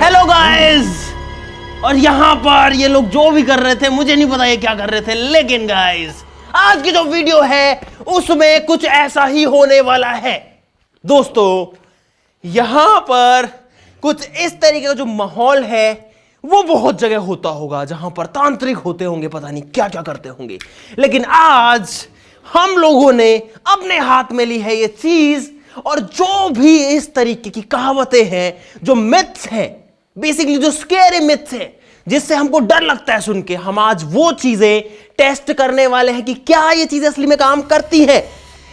Hello guys, और यहां पर ये लोग जो भी कर रहे थे मुझे नहीं पता ये क्या कर रहे थे, लेकिन गाइस आज की जो वीडियो है उसमें कुछ ऐसा ही होने वाला है। दोस्तों यहां पर कुछ इस तरीके का जो माहौल है वो बहुत जगह होता होगा जहां पर तांत्रिक होते होंगे, पता नहीं क्या क्या करते होंगे, लेकिन आज हम लोगों ने अपने हाथ में ली है ये चीज, और जो भी इस तरीके की कहावतें हैं, जो मिथ्स हैं, बेसिकली जो स्केरी मिथ्स है जिससे हमको डर लगता है सुन के, हम आज वो चीजें टेस्ट करने वाले हैं कि क्या ये चीजें असली में काम करती हैं।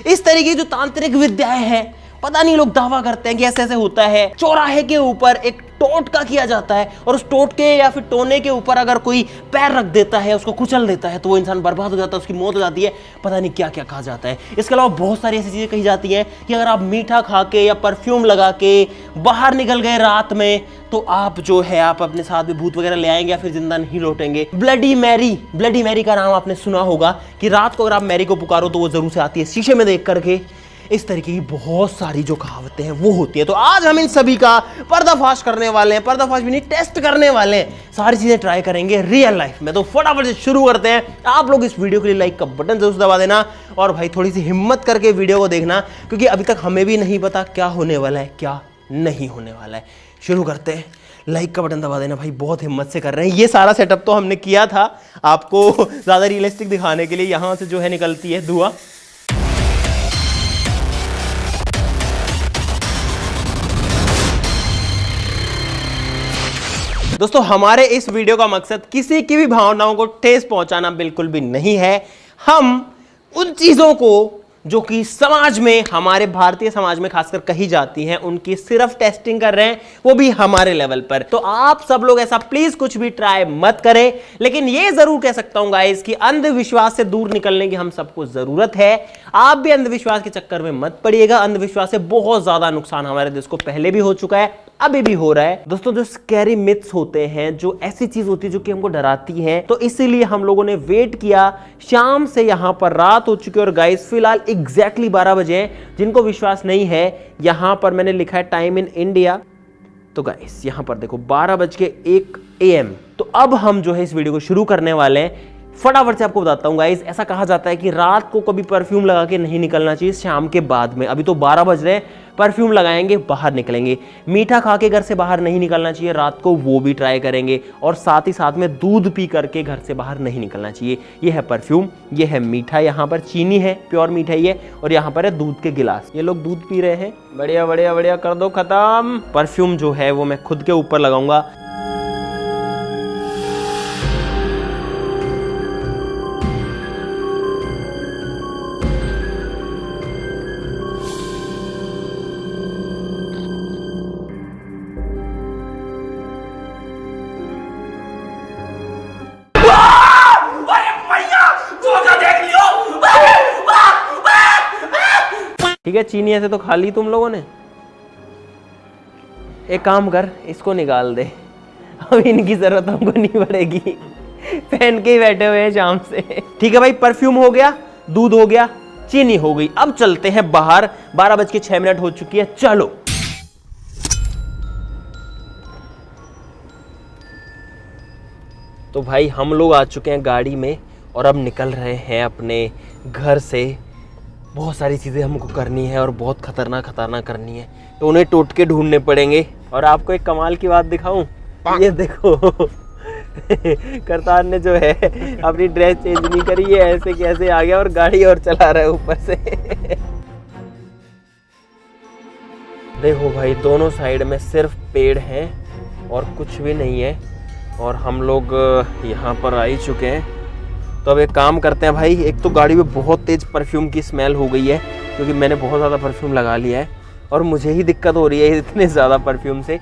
इस तरीके की जो तांत्रिक विद्याएं हैं, पता नहीं लोग दावा करते हैं कि ऐसे ऐसे होता है, चौराहे के ऊपर एक टोटका किया जाता है और उस टोटके या फिर टोने के ऊपर अगर कोई पैर रख देता है, उसको कुचल देता है, तो वो इंसान बर्बाद हो जाता है, उसकी मौत हो जाती है, पता नहीं क्या क्या कहा जाता है। इसके अलावा बहुत सारी ऐसी चीजें कही जाती हैं कि अगर आप मीठा खा के या परफ्यूम लगा के बाहर निकल गए रात में, तो आप जो है आप अपने साथ में भूत वगैरह ले आएंगे या फिर जिंदा नहीं लौटेंगे। ब्लडी मैरी का नाम आपने सुना होगा कि रात को अगर आप मैरी को पुकारो तो वो जरूर से आती है शीशे में देख करके। इस तरीके की बहुत सारी जो कहावतें हैं वो होती है। तो आज हम इन सभी का पर्दाफाश करने वाले हैं, पर्दाफाश भी नहीं, टेस्ट करने वाले हैं, सारी चीजें ट्राई करेंगे रियल लाइफ में। तो फटाफट से शुरू करते हैं। आप लोग इस वीडियो के लिए लाइक का बटन जरूर दबा देना, और भाई थोड़ी सी हिम्मत करके वीडियो को देखना, क्योंकि अभी तक हमें भी नहीं पता क्या होने वाला है क्या नहीं होने वाला है। शुरू करते हैं। लाइक का बटन दबा देना भाई, बहुत हिम्मत से कर रहे हैं। ये सारा सेटअप तो हमने किया था आपको ज्यादा रियलिस्टिक दिखाने के लिए। यहां से जो है निकलती है धुआं। दोस्तों हमारे इस वीडियो का मकसद किसी की भी भावनाओं को ठेस पहुंचाना बिल्कुल भी नहीं है। हम उन चीजों को जो कि समाज में, हमारे भारतीय समाज में खासकर कही जाती हैं, उनकी सिर्फ टेस्टिंग कर रहे हैं, वो भी हमारे लेवल पर। तो आप सब लोग ऐसा प्लीज कुछ भी ट्राई मत करें, लेकिन ये जरूर कह सकता हूं गाइस कि अंधविश्वास से दूर निकलने की हम सबको जरूरत है। आप भी अंधविश्वास के चक्कर में मत पड़िएगा। अंधविश्वास से बहुत ज्यादा नुकसान हमारे देश को पहले भी हो चुका है, अभी भी हो रहा है। दोस्तों जो स्कैरी मिथ्स होते हैं, जो ऐसी चीज होती है जो कि हमको डराती है, तो इसीलिए हम लोगों ने वेट किया। शाम से यहां पर रात हो चुकी है और गाइस फिलहाल एग्जैक्टली 12 बजे हैं। जिनको विश्वास नहीं है, यहां पर मैंने लिखा है टाइम इन इंडिया, तो गाइस यहां पर देखो 12:01 AM। तो अब हम जो है इस वीडियो को शुरू करने वाले हैं। फटाफट से आपको बताता हूं गाइस, ऐसा कहा जाता है कि रात को कभी परफ्यूम लगा के नहीं निकलना चाहिए, शाम के बाद में। अभी तो 12 बज रहे हैं, परफ्यूम लगाएंगे बाहर निकलेंगे। मीठा खा के घर से बाहर नहीं निकलना चाहिए रात को, वो भी ट्राई करेंगे। और साथ ही साथ में दूध पी करके घर से बाहर नहीं निकलना चाहिए। ये है परफ्यूम, ये है मीठा, यहाँ पर चीनी है, प्योर मिठाई है, और यहाँ पर है दूध के गिलास। ये लोग दूध पी रहे हैं। बढ़िया बढ़िया बढ़िया, कर दो खत्म। परफ्यूम जो है वो मैं खुद के ऊपर लगाऊंगा। ठीक है, चीनी ऐसे तो खा ली तुम लोगों ने। एक काम कर, इसको निकाल दे, अब इनकी जरूरत हमको नहीं पड़ेगी, पहन के ही बैठे हुए हैं शाम से। ठीक है भाई, परफ्यूम हो गया, दूध हो गया, चीनी हो गई। अब चलते हैं बाहर। 12:06 हो चुकी है, चलो। तो भाई हम लोग आ चुके हैं गाड़ी में और अब निकल रहे हैं अपने घर से। बहुत सारी चीज़ें हमको करनी है और बहुत खतरनाक करनी है, तो उन्हें टोटके ढूंढने पड़ेंगे। और आपको एक कमाल की बात दिखाऊं, ये देखो करतार ने जो है अपनी ड्रेस चेंज नहीं करी है, ऐसे कैसे आ गया और गाड़ी और चला रहा है ऊपर से। देखो भाई, दोनों साइड में सिर्फ पेड़ हैं और कुछ भी नहीं है, और हम लोग यहाँ पर आ ही चुके हैं। तो अब एक काम करते हैं भाई, एक तो गाड़ी में बहुत तेज़ परफ्यूम की स्मेल हो गई है, क्योंकि मैंने बहुत ज़्यादा परफ्यूम लगा लिया है और मुझे ही दिक्कत हो रही है इतने ज़्यादा परफ्यूम से।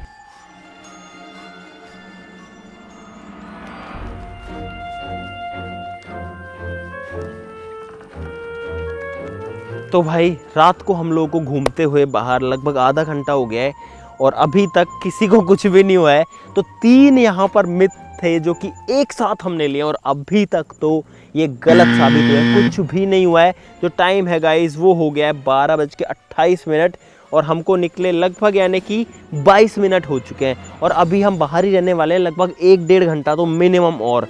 तो भाई रात को हम लोगों को घूमते हुए बाहर लगभग आधा घंटा हो गया है और अभी तक किसी को कुछ भी नहीं हुआ है। तो 3 यहाँ पर मिथ थे जो कि एक साथ हमने लिए और अभी तक तो ये गलत साबित हुआ है, कुछ भी नहीं हुआ है। जो टाइम है गाइस वो हो गया है 12:28 और हमको निकले लगभग यानी कि 22 मिनट हो चुके हैं और अभी हम बाहर ही रहने वाले हैं लगभग 1-1.5 घंटा तो मिनिमम। और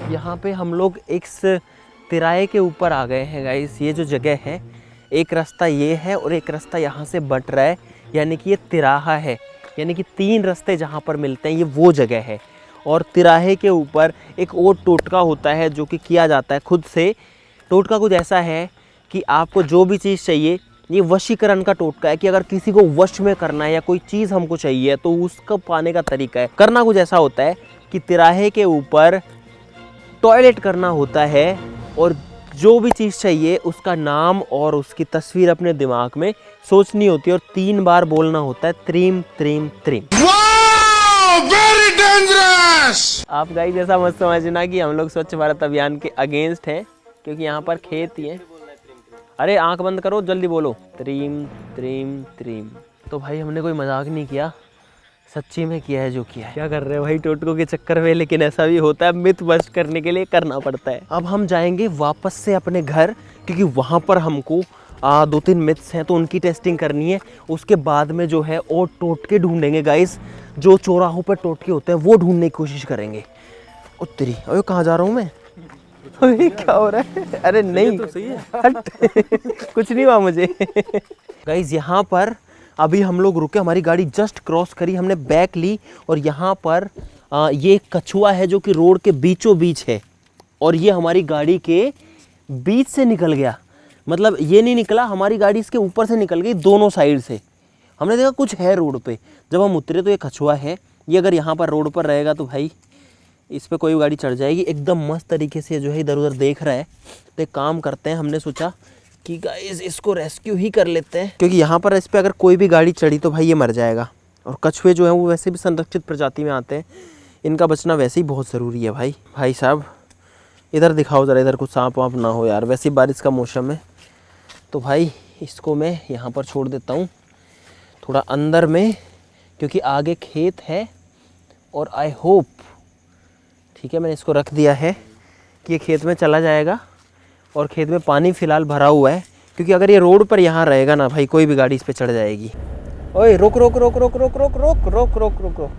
यहाँ पे हम लोग एक तिराहे के ऊपर आ गए हैं गाइस। ये जो जगह है, एक रास्ता ये है और एक रास्ता यहाँ से बट रहा है, यानी कि ये तिराहा है, यानी कि 3 रास्ते जहाँ पर मिलते हैं ये वो जगह है। और तिराहे के ऊपर एक और टोटका होता है जो कि किया जाता है खुद से। टोटका कुछ ऐसा है कि आपको जो भी चीज़ चाहिए, ये वशीकरण का टोटका है कि अगर किसी को वश में करना है या कोई चीज़ हमको चाहिए तो उसको पाने का तरीका है। करना कुछ ऐसा होता है कि तिराहे के ऊपर टॉयलेट करना होता है और जो भी चीज़ चाहिए उसका नाम और उसकी तस्वीर अपने दिमाग में सोचनी होती है और 3 बार बोलना होता है, त्रीम त्रीम त्रीम। Very dangerous. आप गाइस ऐसा मत समझना कि हम लोग स्वच्छ भारत अभियान के अगेंस्ट हैं, क्योंकि यहाँ पर खेत ही है। अरे आंख बंद करो, जल्दी बोलो, त्रीम त्रीम त्रीम। तो भाई हमने कोई मजाक नहीं किया, सच्ची में किया है जो किया है। क्या कर रहे हो भाई टोटकों के चक्कर में, लेकिन ऐसा भी होता है, मिथ बस्ट करने के लिए करना पड़ता है। अब हम जाएंगे वापस से अपने घर, क्योंकि वहाँ पर हमको 2-3 मिथ्स हैं तो उनकी टेस्टिंग करनी है। उसके बाद में जो है और टोटके ढूंढेंगे गाइस, जो चौराहों पर टोटके होते हैं वो ढूंढने की कोशिश करेंगे। उत्तरी अरे कहाँ जा रहा हूँ मैं, अरे क्या हो रहा है, अरे नहीं तो सही है, हट कुछ नहीं हुआ मुझे। गाइस यहाँ पर अभी हम लोग रुके, हमारी गाड़ी जस्ट क्रॉस करी, हमने बैक ली और यहाँ पर ये कछुआ है जो कि रोड के बीचों बीच है और ये हमारी गाड़ी के बीच से निकल गया। मतलब ये नहीं निकला, हमारी गाड़ी इसके ऊपर से निकल गई दोनों साइड से। हमने देखा कुछ है रोड पे, जब हम उतरे तो ये कछुआ है। ये अगर यहाँ पर रोड पर रहेगा तो भाई इस पर कोई गाड़ी चढ़ जाएगी। एकदम मस्त तरीके से जो है इधर उधर देख रहा है। तो एक काम करते हैं, हमने सोचा कि गाइस इसको रेस्क्यू ही कर लेते हैं, क्योंकि यहाँ पर इस पर अगर कोई भी गाड़ी चढ़ी तो भाई ये मर जाएगा। और कछुए जो हैं वो वैसे भी संरक्षित प्रजाति में आते हैं, इनका बचना वैसे ही बहुत ज़रूरी है। भाई साहब इधर दिखाओ ज़रा, इधर कुछ सांप वाप ना हो यार, वैसे ही बारिश का मौसम है। तो भाई इसको मैं यहाँ पर छोड़ देता हूँ थोड़ा अंदर में, क्योंकि आगे खेत है और आई होप, ठीक है मैंने इसको रख दिया है कि ये खेत में चला जाएगा। और खेत में पानी फ़िलहाल भरा हुआ है, क्योंकि अगर ये रोड पर यहाँ रहेगा ना भाई, कोई भी गाड़ी इस पे चढ़ जाएगी। ओए रुक रुक रुक रुक रुक रुक रुक रुक रुक रुक रुक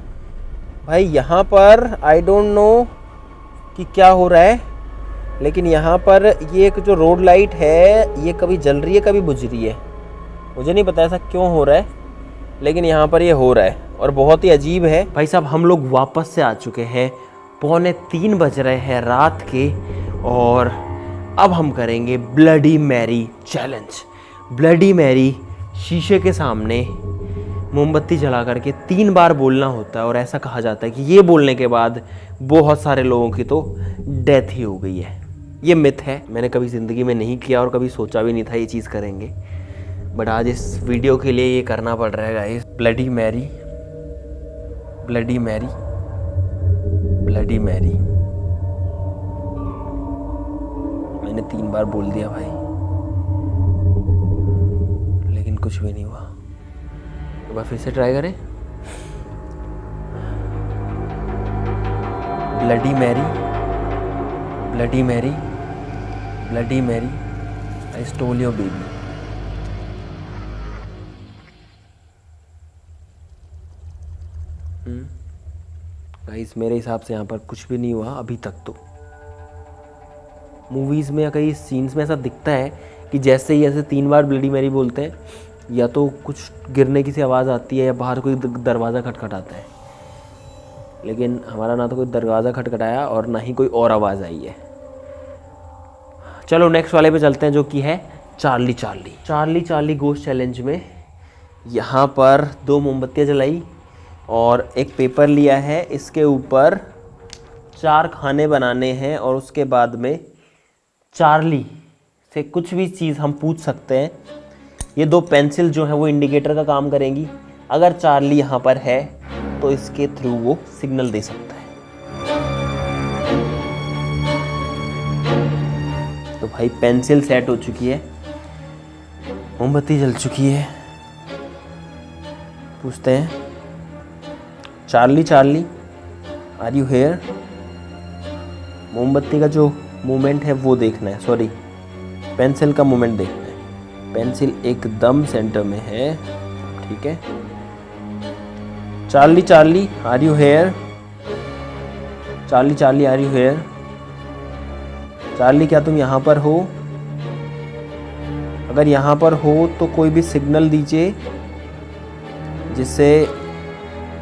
भाई, यहाँ पर आई डोंट नो कि क्या हो रहा है, लेकिन यहाँ पर ये एक जो रोड लाइट है ये कभी जल रही है कभी बुझ रही है। मुझे नहीं पता ऐसा क्यों हो रहा है, लेकिन यहाँ पर ये हो रहा है और बहुत ही अजीब है। भाई साहब हम लोग वापस से आ चुके हैं, 2:45 बज रहे हैं रात के, और अब हम करेंगे bloody Mary challenge. Bloody Mary शीशे के सामने मोमबत्ती जला करके 3 बार बोलना होता है और ऐसा कहा जाता है कि ये बोलने के बाद बहुत सारे लोगों की तो डेथ ही हो गई है। ये मिथ है, मैंने कभी ज़िंदगी में नहीं किया और कभी सोचा भी नहीं था ये चीज़ करेंगे, बट आज इस वीडियो के लिए ये करना पड़ रहा है guys. Bloody Mary bloody Mary bloody Mary, मैंने 3 बार बोल दिया भाई, लेकिन कुछ भी नहीं हुआ। एक बार फिर से ट्राई करें। Bloody Mary bloody Mary bloody Mary I stole your baby. Guys मेरे हिसाब से यहाँ पर कुछ भी नहीं हुआ अभी तक। तो मूवीज़ में या कई सीन्स में ऐसा दिखता है कि जैसे ही ऐसे 3 बार ब्लडी मैरी बोलते हैं, या तो कुछ गिरने की सी आवाज़ आती है या बाहर कोई दरवाज़ा खटखटाता है, लेकिन हमारा ना तो कोई दरवाज़ा खटखटाया और ना ही कोई और आवाज़ आई है। चलो नेक्स्ट वाले पे चलते हैं, जो कि है चार्ली चार्ली। चार्ली चार्ली गोश्त चैलेंज में यहाँ पर 2 मोमबत्तियाँ जलाई और एक पेपर लिया है, इसके ऊपर 4 खाने बनाने हैं और उसके बाद में चार्ली से कुछ भी चीज़ हम पूछ सकते हैं। ये 2 पेंसिल जो है वो इंडिकेटर का काम करेंगी। अगर चार्ली यहाँ पर है तो इसके थ्रू वो सिग्नल दे सकता है। तो भाई पेंसिल सेट हो चुकी है, मोमबत्ती जल चुकी है। पूछते हैं Charlie Charlie are you here. मोमबत्ती का जो मूवमेंट है वो देखना है, सॉरी पेंसिल का मूवमेंट देखना है। पेंसिल एकदम सेंटर में है, ठीक है। Charlie Charlie are you here, Charlie Charlie are you here. Charlie क्या तुम यहाँ पर हो? अगर यहाँ पर हो तो कोई भी सिग्नल दीजिए जिससे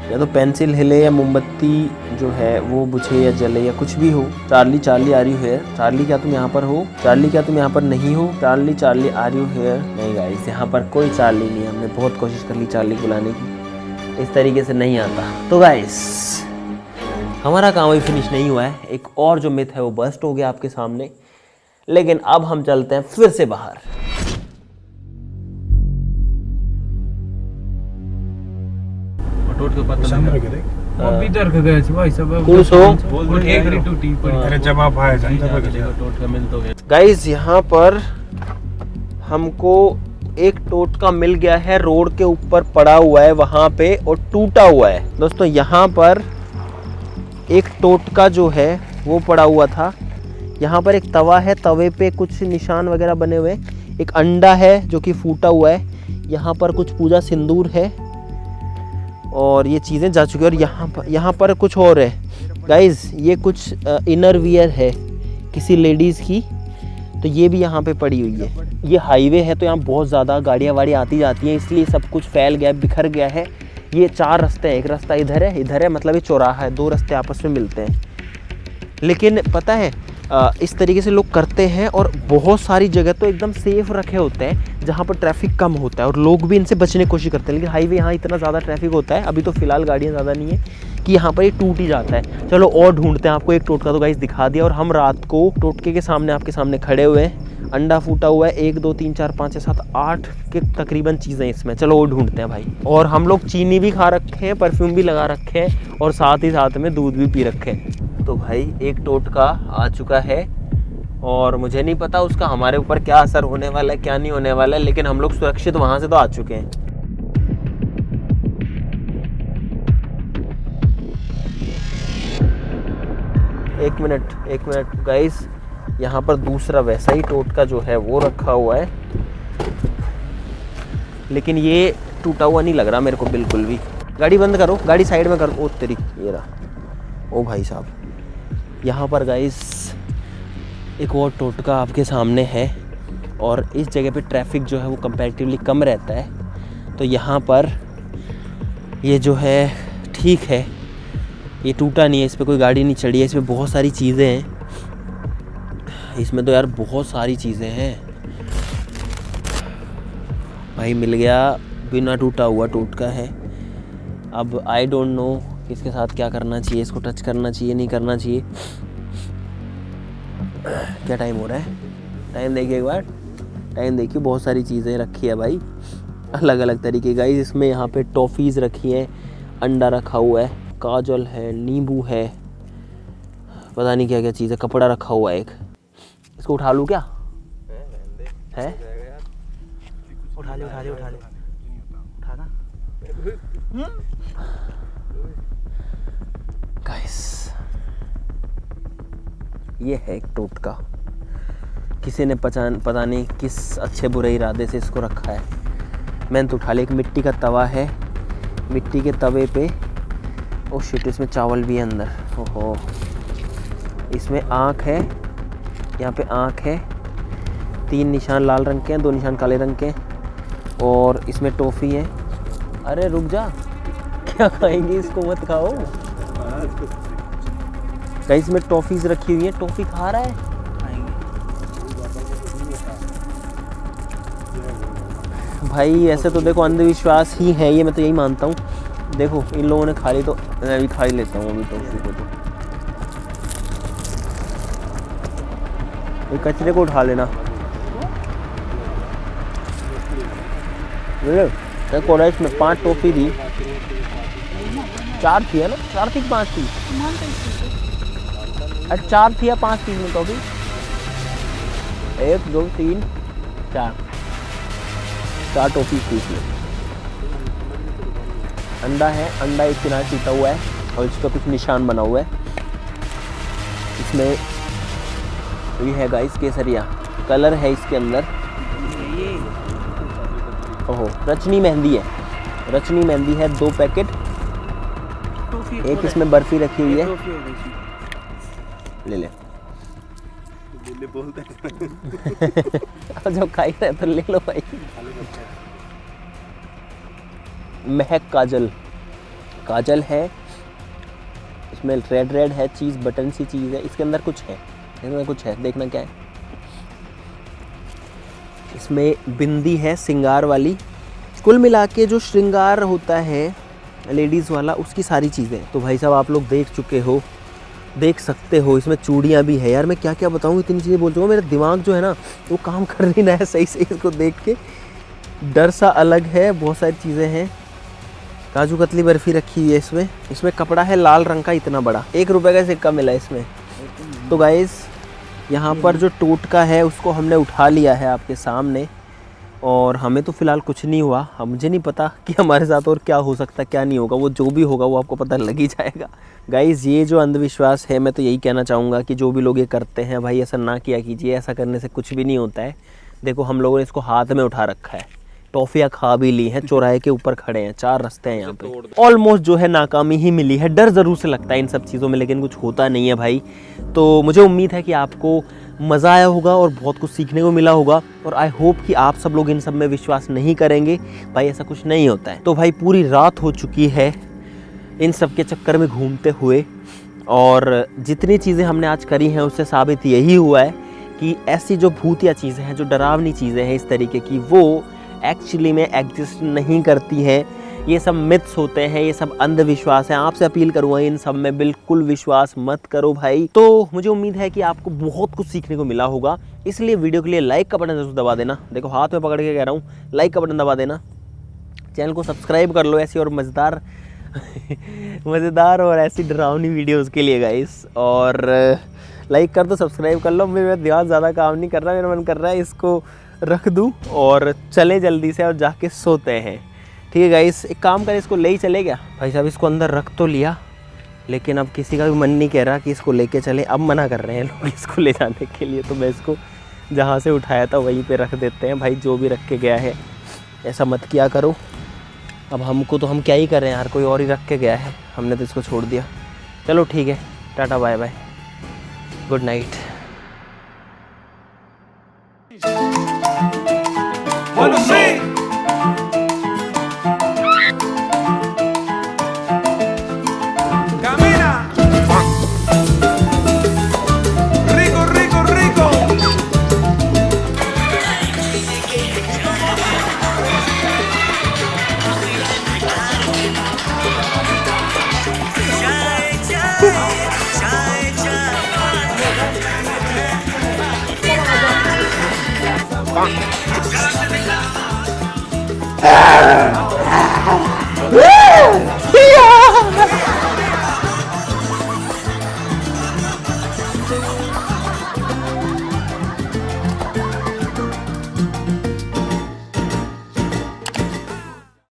या तो पेंसिल हिले या मोमबत्ती जो है वो बुझे या जले या कुछ भी हो। Charlie Charlie are you here. Charlie क्या तुम यहाँ पर हो? चार्ली क्या तुम यहाँ पर नहीं हो? Charlie Charlie are you here. नहीं गाइस, यहाँ पर कोई चार्ली नहीं है। हमने बहुत कोशिश कर ली चार्ली बुलाने की, इस तरीके से नहीं आता। तो गाइस हमारा काम अभी फिनिश नहीं हुआ है। एक और जो मिथ है वो बस्ट हो गया आपके सामने, लेकिन अब हम चलते हैं फिर से बाहर। टूट के पता नहीं वो भी डर के गए थे भाई सब। खुश हो? वो एक री टूटी पड़ी। अरे जब आप आए जानते टूट के मिल तो गया। गाइस यहाँ पर हमको एक टोटका मिल गया है, रोड के ऊपर पड़ा हुआ है वहां पे और टूटा हुआ है। दोस्तों यहाँ पर एक टोटका जो है वो पड़ा हुआ था। यहाँ पर एक तवा है, तवे पे कुछ निशान वगैरह बने हुए। एक अंडा है जो कि फूटा हुआ है। यहाँ पर कुछ पूजा सिंदूर है और ये चीज़ें जा चुकी है। और यहाँ पर कुछ और है गाइस, ये कुछ इनर वियर है किसी लेडीज़ की, तो ये भी यहाँ पे पड़ी हुई है। ये हाईवे है तो यहाँ बहुत ज़्यादा गाड़ियाँ वाड़ी आती जाती हैं, इसलिए सब कुछ फैल गया है, बिखर गया है। ये 4 रास्ते हैं, एक रास्ता इधर है, मतलब ये चौराहा है, 2 रास्ते आपस में मिलते हैं। लेकिन पता है इस तरीके से लोग करते हैं और बहुत सारी जगह तो एकदम सेफ रखे होते हैं जहाँ पर ट्रैफिक कम होता है और लोग भी इनसे बचने की कोशिश करते हैं। लेकिन हाईवे यहाँ इतना ज़्यादा ट्रैफिक होता है, अभी तो फ़िलहाल गाड़ियाँ ज़्यादा नहीं है कि यहाँ पर ये टूट ही जाता है। चलो और ढूंढते हैं। आपको एक टोटका तो गाइस दिखा दिया और हम रात को टोटके के सामने आपके सामने खड़े हुए हैं। अंडा फूटा हुआ है, 1 2 3 4 5 6 7 8 के तकरीबन चीज़ें इसमें। चलो वो ढूंढते हैं भाई। और हम लोग चीनी भी खा रखे हैं, परफ्यूम भी लगा रखे हैं और साथ ही साथ में दूध भी पी रखे हैं। तो भाई एक टोटका आ चुका है और मुझे नहीं पता उसका हमारे ऊपर क्या असर होने वाला है, क्या नहीं होने वाला है, लेकिन हम लोग सुरक्षित वहाँ से तो आ चुके हैं। एक मिनट गाइस, यहाँ पर दूसरा वैसा ही टोटका जो है वो रखा हुआ है, लेकिन ये टूटा हुआ नहीं लग रहा मेरे को बिल्कुल भी। गाड़ी बंद करो, गाड़ी साइड में कर दो। ओ तेरी, ये रहा। ओ भाई साहब, यहाँ पर गाइस एक और टोटका आपके सामने है और इस जगह पे ट्रैफिक जो है वो कंपैरेटिवली कम रहता है। तो यहाँ पर ये जो है ठीक है, ये टूटा नहीं है, इस पर कोई गाड़ी नहीं चढ़ी है। इसमें बहुत सारी चीज़ें हैं, इसमें तो यार बहुत सारी चीज़ें हैं। भाई मिल गया, बिना टूटा हुआ टोटका है। अब आई डोंट नो इसके साथ क्या करना चाहिए, इसको टच करना चाहिए नहीं करना चाहिए। क्या टाइम हो रहा है? टाइम देखिए एक बार, टाइम देखिए। बहुत सारी चीज़ें रखी है भाई, अलग अलग तरीके। गाइस इसमें यहाँ पे टॉफ़ीज़ रखी हैं, अंडा रखा हुआ है, काजल है, नींबू है, पता नहीं क्या क्या चीज़ है, कपड़ा रखा हुआ है एक। इसको उठा लूँ क्या? है? उठा ले उठा ना। गाइस ये है एक टोटका, किसी ने पता नहीं किस अच्छे बुरे इरादे से इसको रखा है। मैंने तो उठा लिया। एक मिट्टी का तवा है, मिट्टी के तवे पे ओ शिट, इसमें चावल भी है अंदर। ओहो, इसमें आँख है, यहाँ पे आँख है, 3 निशान लाल रंग के हैं, 2 निशान काले रंग के, और इसमें टॉफ़ी है। अरे रुक जा, क्या खाएंगे इसको? मत खाओ गाइस, इसमें टॉफ़ीज़ रखी हुई है। टॉफ़ी खा रहा है, भाई ऐसे तो देखो अंधविश्वास ही है ये, मैं तो यही मानता हूँ। देखो इन लोगों ने खा ली तो मैं भी खा ही लेता हूँ अभी टॉफ़ी को। तो कचरे को उठा लेना। देखो इसमें 5 टॉफ़ी दी, 4 थी है ना, 4 थी कि 5 थी? अरे 4 थी या 5 थी इसमें टॉफी? 1 2 3 4 टॉफी थी इसमें। अंडा है, अंडा एक किनारे टूटा हुआ है और इस पर कुछ निशान बना हुआ है। इसमें ये है गाइस केसरिया कलर है इसके अंदर। ओहो, रचनी मेहंदी है, रचनी मेहंदी है 2 पैकेट। एक इसमें बर्फी रखी हुई है, ले ले अब जब खाई रहे तो ले लो भाई। महक काजल, काजल है इसमें, रेड रेड है चीज़, बटन सी चीज़ है इसके अंदर, कुछ है इसमें, कुछ है, देखना क्या है। इसमें बिंदी है सिंगार वाली। कुल मिला के जो श्रृंगार होता है लेडीज़ वाला, उसकी सारी चीज़ें तो भाई साहब आप लोग देख चुके हो, देख सकते हो। इसमें चूड़ियाँ भी है यार, मैं क्या क्या बताऊँ, इतनी चीज़ें बोल चुका हूँ। मेरा दिमाग जो है ना वो काम कर नहीं रहा है सही से, इसको देख के डर सा अलग है। बहुत सारी चीज़ें हैं, काजू कतली बर्फ़ी रखी हुई है इसमें। इसमें कपड़ा है लाल रंग का इतना बड़ा, 1 रुपये का सिक्का मिला इसमें। तो गाइस यहाँ पर जो टोटका है उसको हमने उठा लिया है आपके सामने, और हमें तो फ़िलहाल कुछ नहीं हुआ। अब मुझे नहीं पता कि हमारे साथ और क्या हो सकता है क्या नहीं होगा, वो जो भी होगा वो आपको पता लग ही जाएगा। गाइज़ ये जो अंधविश्वास है, मैं तो यही कहना चाहूँगा कि जो भी लोग ये करते हैं भाई ऐसा ना किया कीजिए, ऐसा करने से कुछ भी नहीं होता है। देखो हम लोगों ने इसको हाथ में उठा रखा है, टॉफियाँ खा भी ली हैं, चौराहे के ऊपर खड़े हैं, 4 रास्ते हैं यहाँ पे। ऑलमोस्ट जो है नाकामी ही मिली है। डर ज़रूर से लगता है इन सब चीज़ों में, लेकिन कुछ होता नहीं है भाई। तो मुझे उम्मीद है कि आपको मज़ा आया होगा और बहुत कुछ सीखने को मिला होगा, और आई होप कि आप सब लोग इन सब में विश्वास नहीं करेंगे। भाई ऐसा कुछ नहीं होता है। तो भाई पूरी रात हो चुकी है इन सब के चक्कर में घूमते हुए, और जितनी चीज़ें हमने आज करी हैं उससे साबित यही हुआ है कि ऐसी जो भूतिया चीज़ें हैं, जो डरावनी चीज़ें हैं इस तरीके की, वो एक्चुअली में एग्जिस्ट नहीं करती हैं। ये सब मिथ्स होते हैं, ये सब अंधविश्वास हैं। आपसे अपील करूँगा इन सब में बिल्कुल विश्वास मत करो भाई। तो मुझे उम्मीद है कि आपको बहुत कुछ सीखने को मिला होगा, इसलिए वीडियो के लिए लाइक का बटन जरूर दबा देना। देखो हाथ में पकड़ के कह रहा हूँ, लाइक का बटन दबा देना। चैनल को सब्सक्राइब कर लो ऐसी और मज़ेदार और ऐसी डरावनी वीडियोज़ के लिए गाइस। और लाइक कर दो, सब्सक्राइब कर लो। मेरा ध्यान ज़्यादा काम नहीं कर रहा, मेरा मन कर रहा है इसको रख दूँ और चलें जल्दी से और जाके सोते हैं। ठीक है गाइस, एक काम करें, इसको ले ही चले क्या भाई साहब। इसको अंदर रख तो लिया, लेकिन अब किसी का भी मन नहीं कह रहा कि इसको लेके चले। अब मना कर रहे हैं लोग इसको ले जाने के लिए, तो मैं इसको जहाँ से उठाया था वहीं पे रख देते हैं। भाई जो भी रख के गया है ऐसा मत किया करो। अब हमको तो हम क्या ही कर रहे हैं यार, कोई और ही रख के गया है, हमने तो इसको छोड़ दिया। चलो ठीक है, tata bye bye, good night.